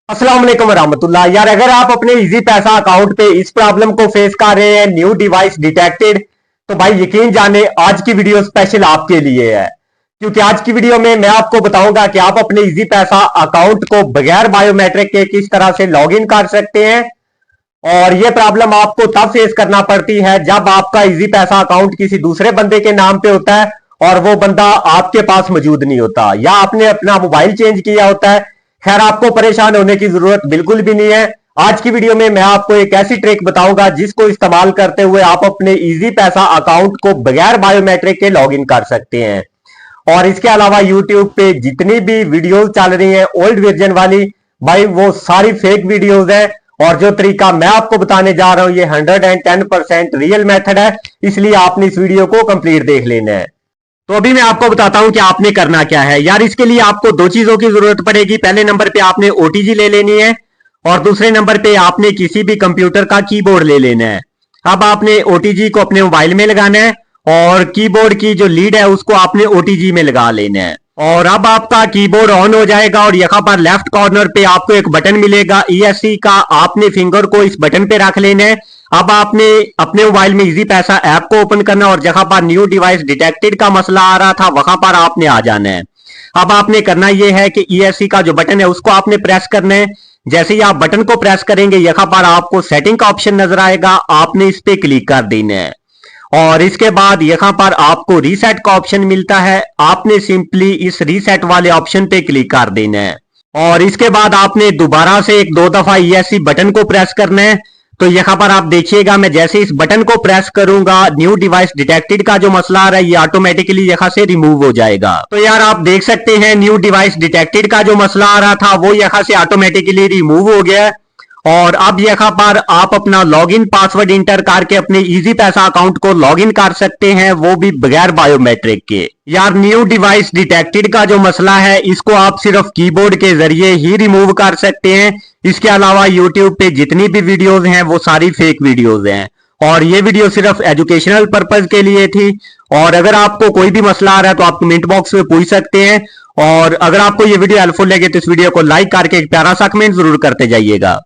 अस्सलाम वालेकुम रहमतुल्लाह। यार अगर आप अपने इजी पैसा अकाउंट पे इस प्रॉब्लम को फेस कर रहे हैं, न्यू डिवाइस डिटेक्टेड, तो भाई यकीन जाने आज की वीडियो स्पेशल आपके लिए है। क्योंकि आज की वीडियो में मैं आपको बताऊंगा कि आप अपने इजी पैसा अकाउंट को बगैर बायोमेट्रिक के किस तरह से लॉग इन कर सकते हैं। और यह प्रॉब्लम आपको तब फेस करना पड़ती है जब आपका इजी पैसा अकाउंट किसी दूसरे बंदे के नाम पे होता है और वो बंदा आपके पास मौजूद नहीं होता, या आपने अपना मोबाइल चेंज किया होता है। खैर, आपको परेशान होने की जरूरत बिल्कुल भी नहीं है। आज की वीडियो में मैं आपको एक ऐसी ट्रिक बताऊंगा जिसको इस्तेमाल करते हुए आप अपने इजी पैसा अकाउंट को बगैर बायोमेट्रिक के लॉग इन कर सकते हैं। और इसके अलावा यूट्यूब पे जितनी भी वीडियोस चल रही हैं ओल्ड वर्जन वाली, भाई वो सारी फेक वीडियोस है। और जो तरीका मैं आपको बताने जा रहा हूं ये 110% रियल मेथड है, इसलिए आपने इस वीडियो को कंप्लीट देख लेना है। तो अभी मैं आपको बताता हूं कि आपने करना क्या है। यार इसके लिए आपको दो चीजों की जरूरत पड़ेगी। पहले नंबर पे आपने ओटीजी ले लेनी है और दूसरे नंबर पे आपने किसी भी कंप्यूटर का कीबोर्ड ले लेना है। अब आपने ओटीजी को अपने मोबाइल में लगाना है और कीबोर्ड की जो लीड है उसको आपने ओटीजी में लगा लेना है। और अब आपका कीबोर्ड ऑन हो जाएगा और यहाँ पर लेफ्ट कॉर्नर पे आपको एक बटन मिलेगा ईएससी का। आपने फिंगर को इस बटन पे रख लेना है। अब आपने अपने मोबाइल में इजी पैसा ऐप को ओपन करना है और जहां पर न्यू डिवाइस डिटेक्टेड का मसला आ रहा था वहां पर आपने आ जाना है। अब आपने करना यह है कि ईएससी का जो बटन है उसको आपने प्रेस करना है। जैसे ही आप बटन को प्रेस करेंगे यहाँ पर आपको सेटिंग का ऑप्शन नजर आएगा, आपने इस पे क्लिक कर देना है। और इसके बाद यहाँ पर आपको रीसेट का ऑप्शन मिलता है, आपने सिंपली इस रीसेट वाले ऑप्शन पे क्लिक कर देना है। और इसके बाद आपने दोबारा से एक दो दफा ईएससी बटन को प्रेस करना है। तो यहाँ पर आप देखिएगा, मैं जैसे इस बटन को प्रेस करूंगा न्यू डिवाइस डिटेक्टेड का जो मसला आ रहा है ये ऑटोमेटिकली यहाँ से रिमूव हो जाएगा। तो यार आप देख सकते हैं न्यू डिवाइस डिटेक्टेड का जो मसला आ रहा था वो यहाँ से ऑटोमेटिकली रिमूव हो गया। और अब यहाँ पर आप अपना लॉगिन पासवर्ड इंटर करके अपने इजी पैसा अकाउंट को लॉगिन कर सकते हैं, वो भी बगैर बायोमेट्रिक के। यार न्यू डिवाइस डिटेक्टेड का जो मसला है इसको आप सिर्फ कीबोर्ड के जरिए ही रिमूव कर सकते हैं। इसके अलावा यूट्यूब पे जितनी भी वीडियोस हैं वो सारी फेक वीडियोस हैं और ये वीडियो सिर्फ एजुकेशनल पर्पज के लिए थी। और अगर आपको कोई भी मसला आ रहा है तो आप कमेंट बॉक्स में पूछ सकते हैं। और अगर आपको ये वीडियो हेल्पफुल लगे तो इस वीडियो को लाइक करके एक प्यारा सा कमेंट जरूर करते जाइएगा।